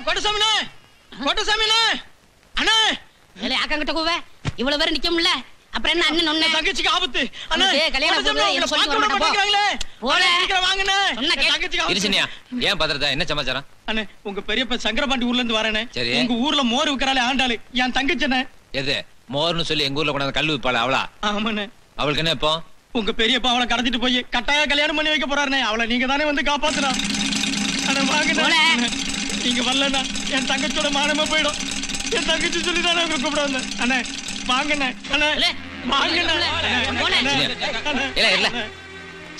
கொட்டசாமினே கொட்டசாமினே அண்ணே ஏலே ஆக்கங்கிட்ட கூவே இவ்வளவு பேர் நிக்க முடியல அப்புறம் என்ன அண்ணன் ஒண்ணே தங்கச்சிக்கு ஆபத்து அண்ணே கல்யாணம் போகுது என்ன சொல்லி வர மாட்டேங்கறாங்களே போல சீக்கிரம் வாங்கண்ணே தங்கச்சிக்கு இருசினியா ஏன் பதறத என்ன சமாச்சாரம் அண்ணே உங்க பெரியப்ப சங்கரபாண்டி ஊர்ல இருந்து வரேனே சரி உங்க ஊர்ல மோர் விக்கறாளே ஆண்டாளு என் தங்கச்சினே எது மோர்னு சொல்லி எங்க ஊர்ல கொண்டாந்து கல்லு விப்பாள அவளா ஆமாண்ணே அவளுக்கு என்ன இப்போ உங்க பெரியப்பா அவளை கடத்திட்டு போய் கட்டாய கல்யாணம் பண்ணி வைக்க போறாருனே அவளை நீங்க தானே வந்து காப்பாத்துறா அண்ணே வாங்கண்ணே நீங்க வரலன்னா என் தங்கச்சியோட மானமே போயிடும் என் தங்கச்சி சொல்லி தானே உங்களை கூப்பிட வந்தேன் அண்ணே வாங்கண்ணே அண்ணே வாங்கண்ணே இல்ல இல்ல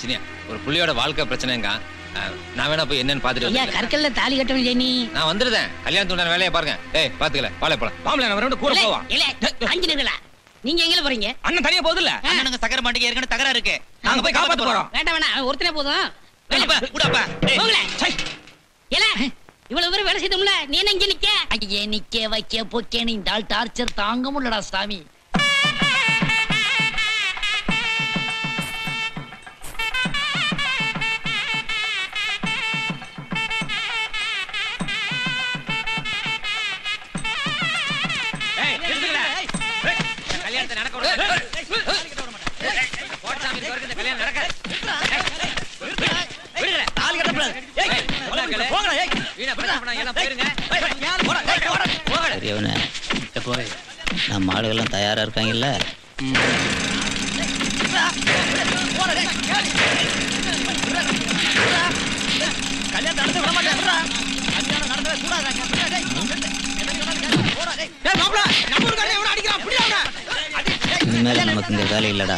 சினியா ஒரு புள்ளியோட வாழ்க்கை பிரச்சனைங்க நான் வேணா போய் என்னன்னு பாத்துட்டு ஐயா கற்கல்ல தாலி கட்டணும் ஜெனி நான் வந்துருதேன் கல்யாணத்துக்கு வேலையை பாருங்க ஏய் பாத்துக்கல வாழை போலாம் பாம்பல நான் வரணும் கூட போவா இல்ல அஞ்சினீங்களா நீங்க எங்க போறீங்க அண்ணன் தனியா போகுது இல்ல அண்ணனுங்க சக்கர மாட்டிக்கு ஏற்கனவே தகரா இருக்கு நாங்க போய் காப்பாத்த போறோம் வேண்டாம் வேணாம் ஒருத்தனே போதும் கூடப்பா போங்களே இல்ல இவ்வளவு பேர் வேலை செய்தோம்ல நீ என்ன இங்க நிக்க ஐயே நிக்க வைக்க போக்கேன்னு இந்த ஆள் டார்ச்சர் தாங்க முடியலடா சாமி கல்யாணத்தை நடக்க கல்யாணம் நடக்க பெரியவனே நம்ம ஆளுகள்லாம் தயாரா இருக்காங்கல்ல இனிமேல நமக்கு இந்த வேலை இல்லடா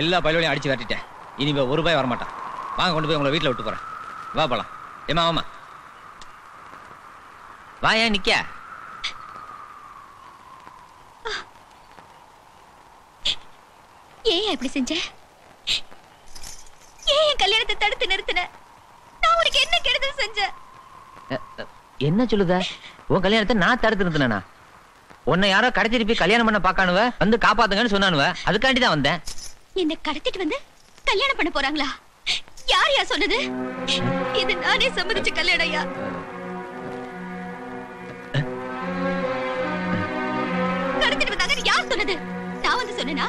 எல்லா பயிலையும் அடிச்சு விரட்டிட்டேன் இனிமே ஒரு ரூபாய் வரமாட்டான் வாங்க கொண்டு போய் உங்களை வீட்டில் விட்டு போறேன் வா போலாம் ஏமா வாமா வா ஏன் நிக்க ஏன் இப்படி செஞ்ச ஏன் என் கல்யாணத்தை தடுத்து நிறுத்தின நான் உனக்கு என்ன கெடுதல் செஞ்சேன் என்ன சொல்லுத உன் கல்யாணத்தை நான் தடுத்து நிறுத்தினா உன்னை யாரோ கடத்திட்டு போய் கல்யாணம் பண்ண பாக்கானுவ வந்து காப்பாத்துங்கன்னு சொன்னானுவ அதுக்காண்டி தான் வந்தேன் என்ன கடத்திட்டு வந்து கல்யாணம் பண்ண போறாங்களா யார் யா சொன்னது இது நானே சம்மதிச்ச கல்யாணம் ஐயா கடத்திட்டு வந்தாங்க யார் சொன்னது நான் வந்து சொன்னேனா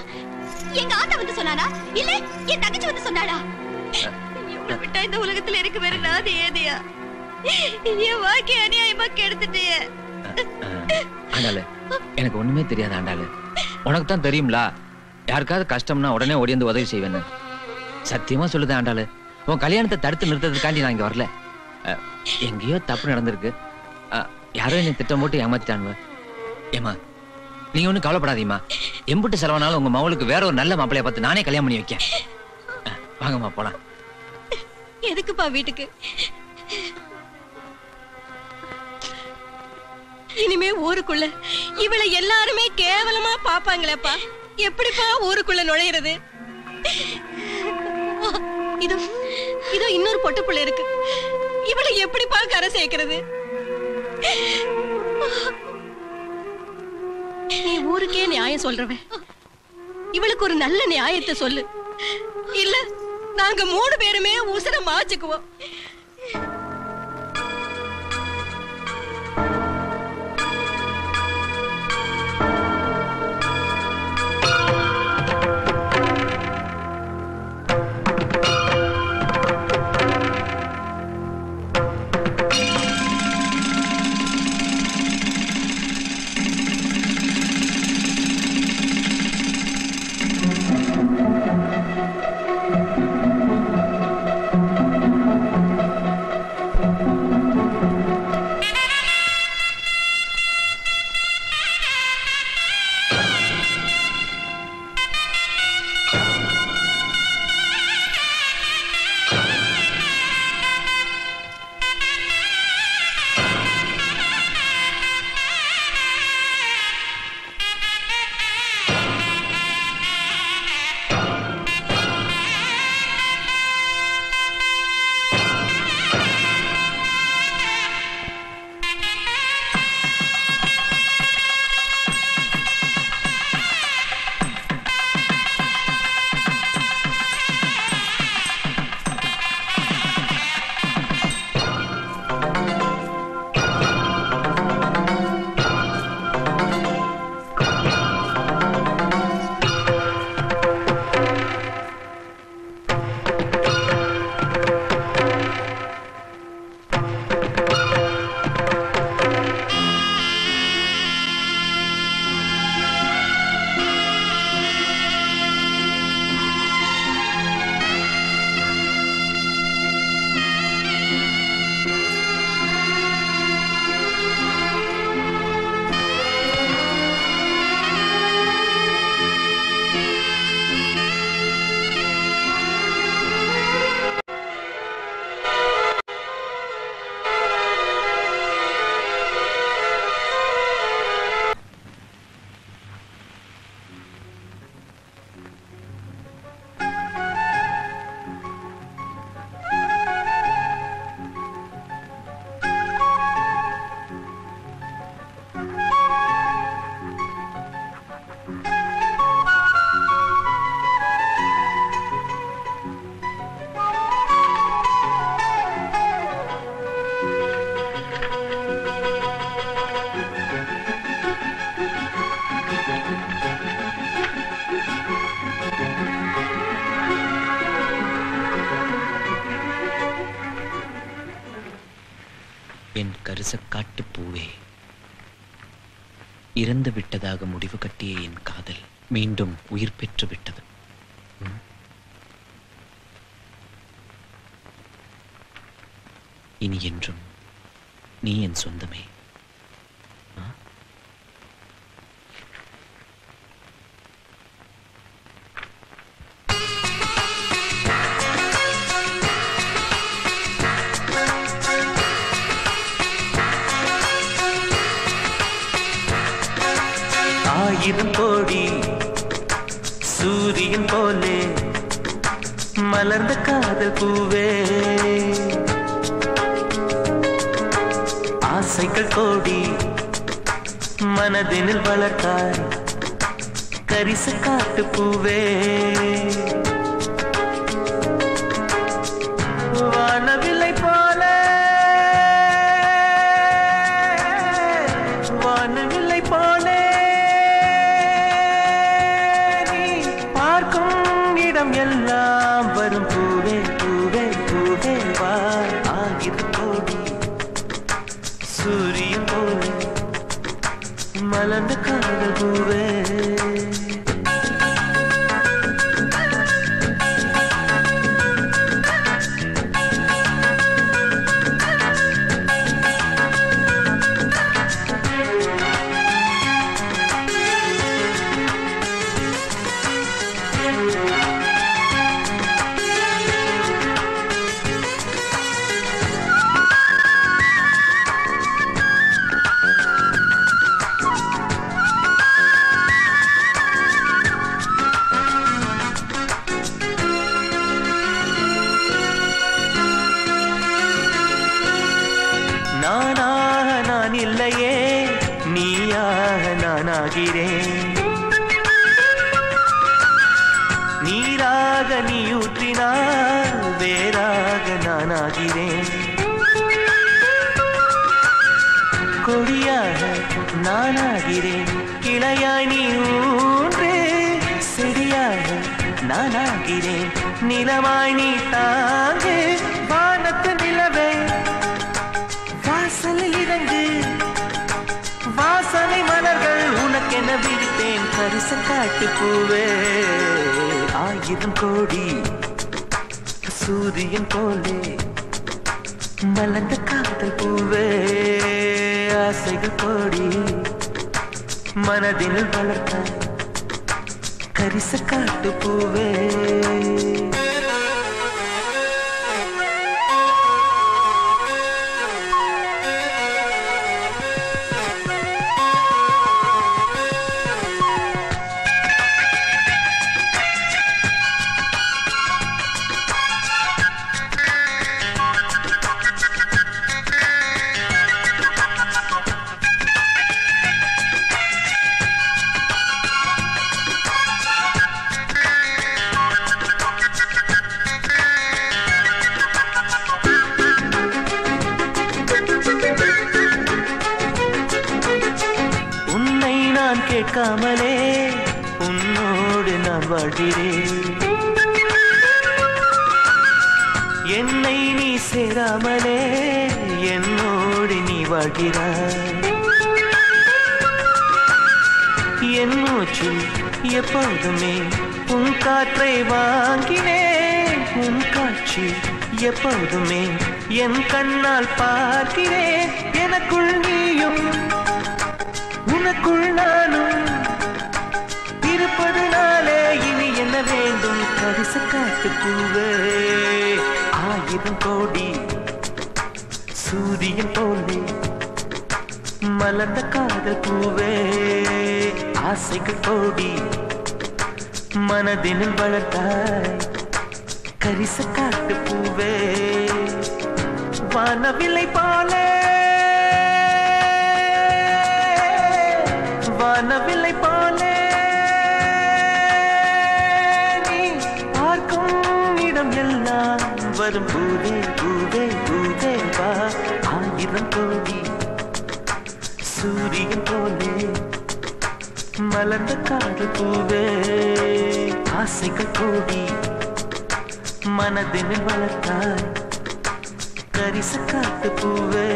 எங்க ஆத்தா வந்து சொன்னானா இல்ல என் தங்கச்சி வந்து சொன்னாடா இவளை விட்டா இந்த உலகத்துல இருக்க வேற நாது ஏதையா? என் வாழ்க்கை அநியாயமா கெடுத்துட்டே. ஆண்டாளு, எனக்கு ஒண்ணுமே தெரியாது ஆண்டாளு. உனக்கு தான் தெரியும்ல, யாருக்காவது கஷ்டம்னா உடனே ஓடி வந்து உதவி செய்வேன்னு. சத்தியமா சொல்லுதேன் ஆண்டாளு, உன் கல்யாணத்தை தடுத்து நிறுத்ததுக்காண்டி நான் இங்க வரல. எங்கேயோ தப்பு நடந்திருக்கு. யாரோ என்னை திட்டம் போட்டு ஏமாத்திட்டானுவ. ஏமா, நீங்க ஒன்னும் கவலைப்படாதீமா. எம்புட்டு செலவானாலும் உங்க மகளுக்கு வேற ஒரு நல்ல மாப்பிள்ளைய பார்த்து நானே கல்யாணம் பண்ணி வைக்கேன். வாங்கம்மா போலாம். எதுக்குப்பா வீட்டுக்கு? இனிமே ஊருக்குள்ள இவளை எல்லாருமே கேவலமா பாப்பாங்களேப்பா. எப்படிப்பா ஊருக்குள்ள நுழையிறது? இதோ இதோ இன்னொரு பொட்டுப்புள்ள இருக்கு. இவளை எப்படிப்பா கரை சேர்க்கிறது? நீ ஊருக்கே நியாயம் சொல்றவன், இவளுக்கு ஒரு நல்ல நியாயத்தை சொல்லு. இல்ல நாங்க 3 பேருமே உசுர மாச்சுக்குவோம். என் கரிசக்காட்டு பூவே, இறந்து விட்டதாக முடிவு கட்டிய என் காதல் மீண்டும் உயிர் பெற்று விட்டது. இனி என்றும் நீ என் சொந்தமே. ஆயிரம் கோடி சூரியன் போலே மலர்ந்த காதல் பூவே, ஆசைகள் கோடி மனதினில் வளர்த்தாய் கரிச காட்டு பூவே. வானவில்லை போல வானவில்லை போலே எல்லாம் வரும் பூவே பூ வா ஆகிது கோடி சூரியன் போல மலர்ந்த காதல் பூவே நானாக நான் இல்லையே நீயாக நானாகிறேன் நீராக நீ ஊற்றினால் வேறாக நானாகிறேன் கொடியாக நானாகிறேன் கிளையாய் நீ ஊன்று செடியாக நானாகிறேன் நிலமாய் நீ தாங்கு வானத்து நிலவே வாசலில் இறங்கு வாசனை மலர்கள் உனக்கென விரித்தேன் பரிச காட்டு பூவே ஆயிரம் கோடி சூரியன் போலே மலர்ந்த காதல் பூவே ஆசைகள் கோடி மனதில் வளர்த்த கரிச காட்டு பூவே கேட்காமலே உன்னோடு நான் வாழ்கிறேன் என்னை நீ சேராமலே என்னோடு நீ வாழ்கிறாய் என் மூச்சில் எப்போதுமே உன் காற்றை வாங்கினேன் உன் காட்சி எப்போதுமே என் கண்ணால் பார்க்கிறேன் எனக்குள் நீயும் உனக்குள் நானும் இருப்பதனாலே இனி என்ன வேண்டும் கரிச காட்டு பூவே ஆயிரம் கோடி சூரியன் போலே மலர்ந்த காதல் பூவே ஆசைகள் கோடி மனதினில் வளர்த்தாய் கரிச காட்டு பூவே வானவில்லை போலே வானவில்லை போலே நீ பார்க்கும் இடம் எல்லாம் வரும் பூவே பூவே பூவே வா ஆயிரம் கோடி சூரியன் போலே மலர்ந்த காதல் பூவே ஆசைகள் கோடி மனதினில் வளர்த்தாய் கரிச காட்டு பூவே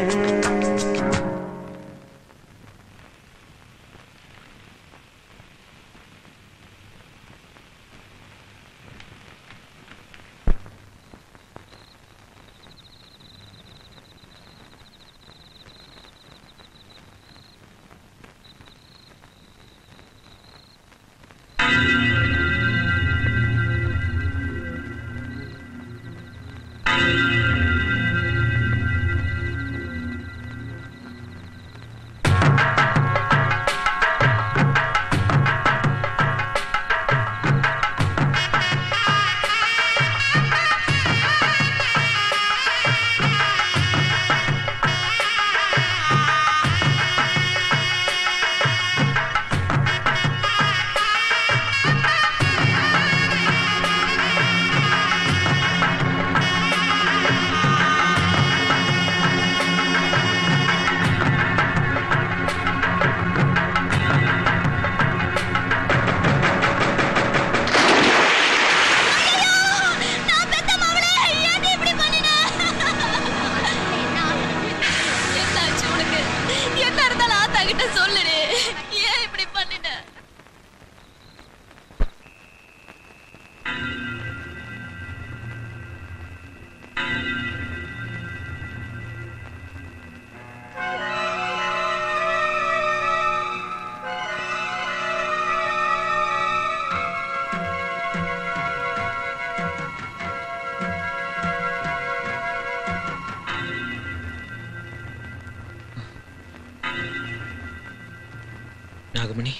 நாகமணி,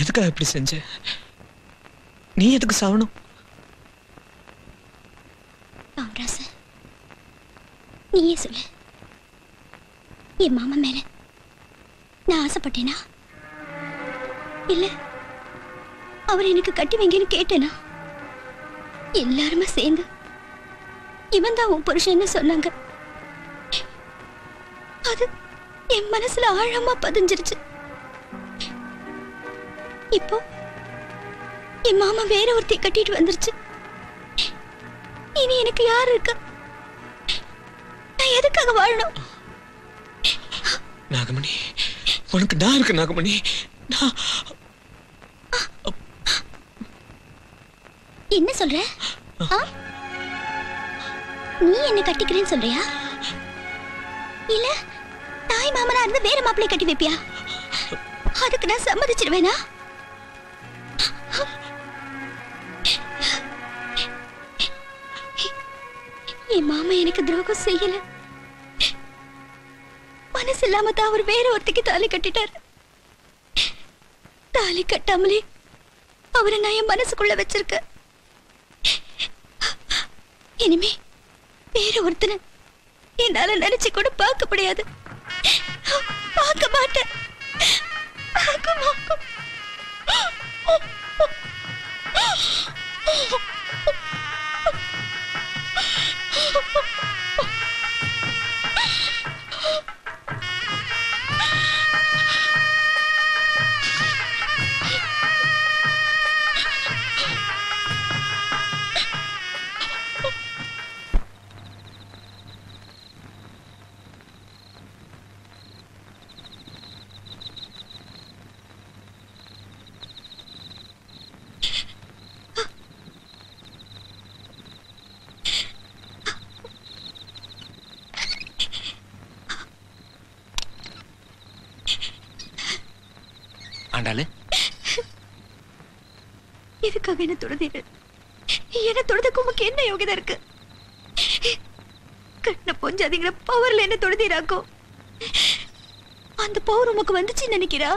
எதுக்காக இப்படி செஞ்ச? நீ எதுக்கு சாவணும்? காமராசு, நீயே சொல்லு, என் மாமா மேல நான் ஆசைப்பட்டேனா இல்ல அவர் எனக்கு கட்டி வைங்கன்னு கேட்டேனா? எல்லாருமே சேர்ந்து இவன் தான் உன் புருஷன்னு சொன்னாங்க. அது என் மனசுல ஆழமா பதிஞ்சிருச்சு. இப்போ என் மாமா வேற ஒருத்தி கட்டிட்டு வந்துருச்சு. இனி எனக்கு யாரு இருக்கா? நான் எதுக்காக வாழணும்? நாகமணி, உனக்கு நான் இருக்கு நாகமணி. என்ன சொல்ற? நீ என்ன கட்டிக்கிறேன்னு சொல்றியா? இல்ல தாய் மாமனா இருந்து வேற மாப்பிள்ளை கட்டி வைப்பியா? அதுக்கு நான் சம்மதிச்சிருவேனா? என் மாமா எனக்கு துரோகம் செய்யல. மனசு இல்லாம தான் அவர் வேற ஒருத்திக்கு தாலி கட்டிட்டாரு. தாலி கட்டாமலே அவரை நான் என் மனசுக்குள்ள வச்சிருக்க. இனிமே வேற ஒருத்தனை என்னால நினைச்சு கூட பார்க்க முடியாது. பார்க்க மாட்டேன். ஆண்டாளு, எதுக்காக என்ன தொடுதீங்க? என்ன தொடுறதுக்கு உமக்கு என்ன யோகிதா இருக்கு? கண்ண பொஞ்சாதீங்கிற பவர்ல என்ன தொடுதீராக்கும்? அந்த பவர் உமக்கு வந்துச்சு நினைக்கிறா?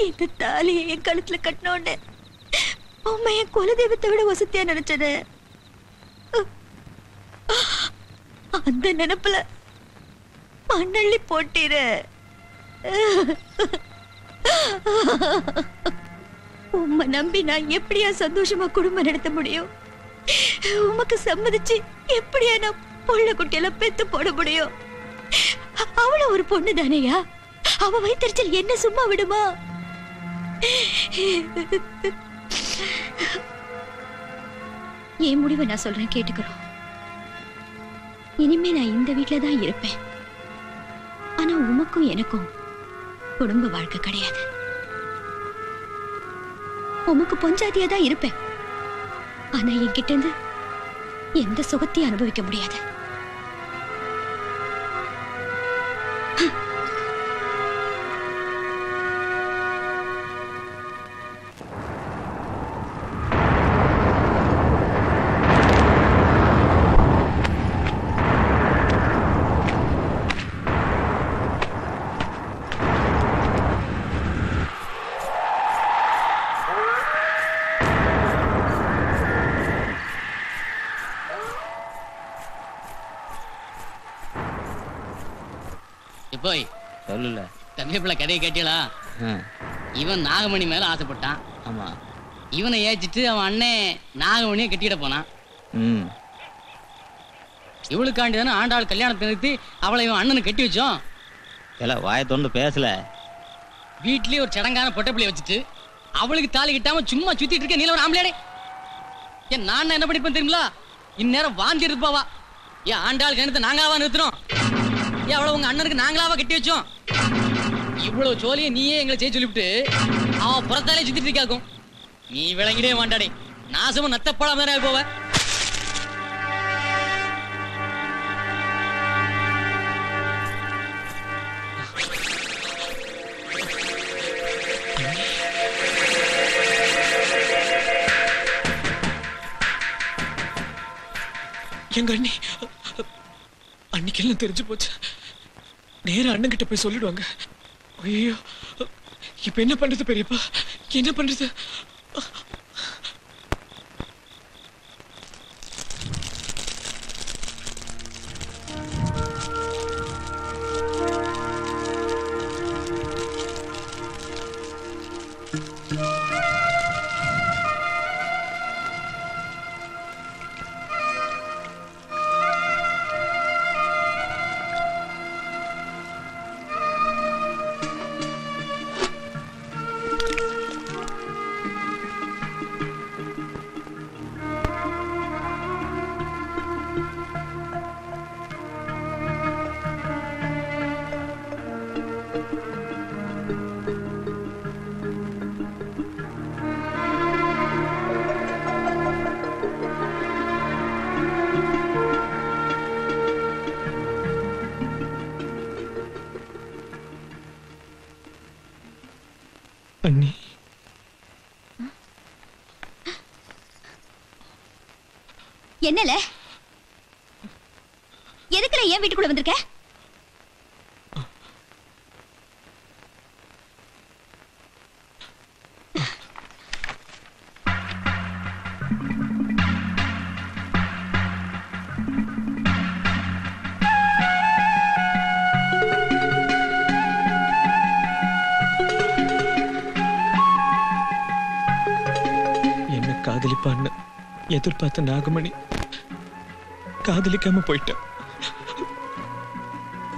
இந்த தாலியை என் கழுத்துல கட்டினோன்னு உண்மை என் குலதெய்வத்தை விட வசதியா நினைச்சது. அந்த நினைப்புல மண்ணள்ளி போட்டீரு. உம்மை நம்பி நான் எப்படியா சந்தோஷமா குடும்பம் நடத்த முடியும்? உமக்கு சம்மதிச்சு எப்படியா நான் புள்ள குட்டியெல்லாம் பெத்து போட முடியும்? அவள ஒரு பொண்ணு தானையா? அவ வைத்தறிச்சல் என்ன சும்மா விடுமா? என் முடிவை நான் சொல்றேன், கேட்டுக்கிறோம். இனிமே நான் இந்த வீட்டுல தான் இருப்பேன். ஆனா உமக்கும் எனக்கும் குடும்ப வாழ்க்கை கிடையாது. உமக்கு பொஞ்சாதியா தான் இருப்பேன். ஆனா என்கிட்ட இருந்து எந்த சுகத்தையும் அனுபவிக்க முடியாது. போய் சொல்லல தம்பி பிள்ளை கதையை கேட்டீங்களா? இவன் நாகமணி மேல ஆசைப்பட்டான். ஆமா, இவனை ஏச்சிட்டு அவன் அண்ணன் நாகமணியை கட்டிட போனான். இவளுக்காண்டி தானே ஆண்டாள் கல்யாணத்தை நிறுத்தி அவளை இவன் அண்ணனு கட்டி வச்சோம். வாய தொண்டு பேசல. வீட்லயே ஒரு சடங்கான பொட்டப்பிள்ளைய வச்சுட்டு அவளுக்கு தாலி கட்டாம சும்மா சுத்திட்டு இருக்க நீல ஒரு ஆம்பளையாடே. ஏன் நான் என்ன பண்ணிருப்பேன் தெரியுங்களா? இந்நேரம் வாந்தி இருப்பாவா. ஏன் ஆண்டாள் கணத்தை நாங்களாவா நிறுத்தினோம்? ஏன் அவளை உங்க அண்ணனுக்கு நாங்களாவா கட்டி வச்சோம்? இவ்வளவு சோழியை நீயே எங்களை செய்ய சொல்லிவிட்டு அவன் புறத்தாலே சுத்திட்டு இருக்காக்கும். நீ விளங்கிடே மாட்டாடே. நாசமும் நத்தப்படாம தானே போவ. எங்க அண்ணி அன்னைக்கெல்லாம் தெரிஞ்சு போச்சு. நேரா அண்ணன் கிட்ட போய் சொல்லிடுவாங்க. ஐயோ, இப்ப என்ன பண்றது பெரியப்பா, என்ன பண்றது? அண்ணி, என்னல எதுக்குல ஏன் வீட்டுக்குள்ள வந்திருக்க? காதலிப்பான்னு எதிர்பார்த்த நாகமணி காதலிக்காம போயிட்ட.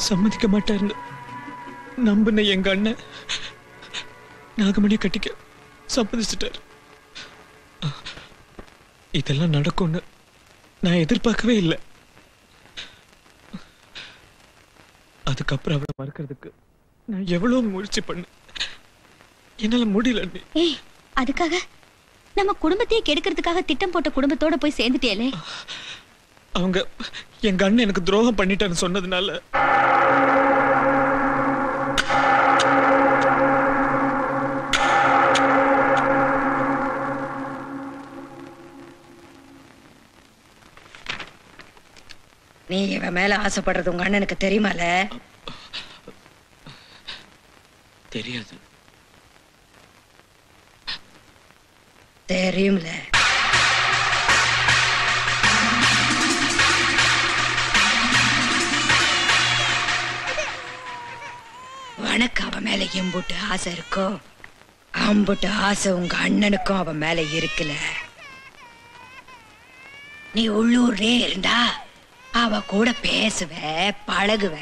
சம்மதிக்க மாட்டாருன்னு நம்பின எங்க அண்ணன் நாகமணியை கட்டிக்க சம்மதிச்சிட்டாரு. இதெல்லாம் நடக்கும்னு நான் எதிர்பார்க்கவே இல்லை. அதுக்கப்புறம் அவளை மறக்கிறதுக்கு நான் எவ்வளவு முயற்சி பண்ணேன், என்னால முடியல. ஏய், அதுக்காக நம்ம குடும்பத்தையே கெடுக்கிறதுக்காக திட்டம் போட்ட குடும்பத்தோட போய் சேர்ந்துட்டேலே. அவங்க எங்க அண்ணன் எனக்கு துரோகம் பண்ணிட்டான்னு சொன்னதுனால நீ இவன் மேல ஆசைப்படுறது உங்க அண்ணனுக்கு தெரியுமால? தெரியாது. தெரியும்ல. உனக்கு அவன் மேல எம்புட்டு ஆசை இருக்கோ அம்புட்டு ஆசை உங்க அண்ணனுக்கும் அவன் மேல இருக்குல்ல. நீ உள்ளூர்லயே இருந்தா அவ கூட பேசுவ பழகுவ,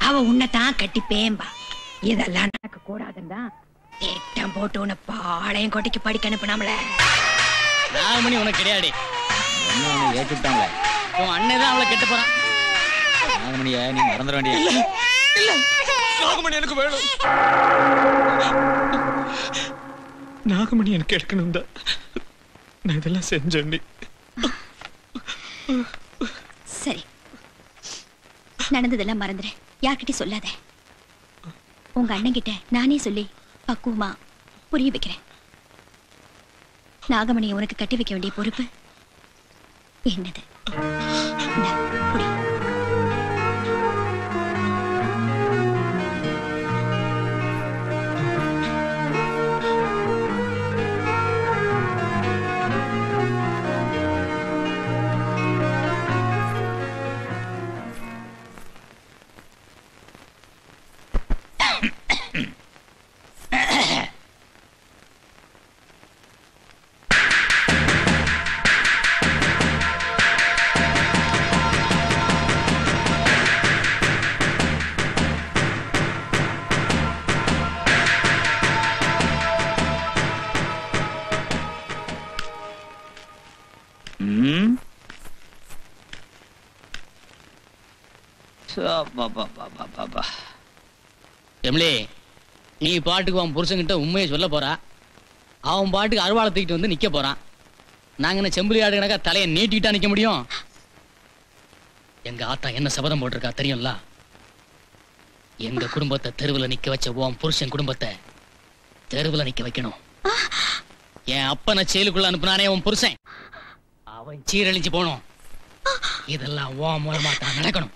அவ உன்னைத்தான் கட்டி பேம்பா. இதெல்லாம் நடக்க கூடாதுன்னா திட்டம் போட்டு உன்னை பாளையம் கோட்டைக்கு படிக்க அனுப்பினாமல. நாகமணி உனக்கு கிடையாது. ஏற்றுட்டாங்களே, உன் அண்ணன் தான் அவளை கெட்டு போறான். நாகமணியை நீ மறந்துட வேண்டிய. இல்ல, நாகமணி எனக்கு வேணும். நாகமணி எனக்கு எடுக்கணும் தான் நான் இதெல்லாம் செஞ்சேன். சரி, நடந்ததெல்லாம் மறந்துடு, யார்கிட்டயும் சொல்லாத. உங்க அண்ணன் கிட்ட நானே சொல்லி பக்குவமா புரிய வைக்கிறேன். நாகமணியை உனக்கு கட்டி வைக்க வேண்டிய பொறுப்பு என்னது? புரிய. எம்லே, நீ பாட்டுக்கு அவன் புருஷன்கிட்ட உண்மையை சொல்ல போறா, அவன் பாட்டுக்கு அருவாளை தூக்கிட்டு வந்து நிக்க போறான். நாங்க என்ன செம்புலி ஆடு கணக்கா தலையை நீட்டிக்கிட்டா நிக்க முடியும்? எங்க ஆத்தா என்ன சபதம் போட்டிருக்கா தெரியும்ல? எங்க குடும்பத்தை தெருவுல நிக்க வச்ச உன் புருஷன் குடும்பத்தை தெருவுல நிக்க வைக்கணும். என் அப்பனை செயலுக்குள்ள அனுப்புனானே உன் புருஷன், அவன் சீரழிஞ்சு போகணும். இதெல்லாம் உன் மூலமா தான் நடக்கணும்.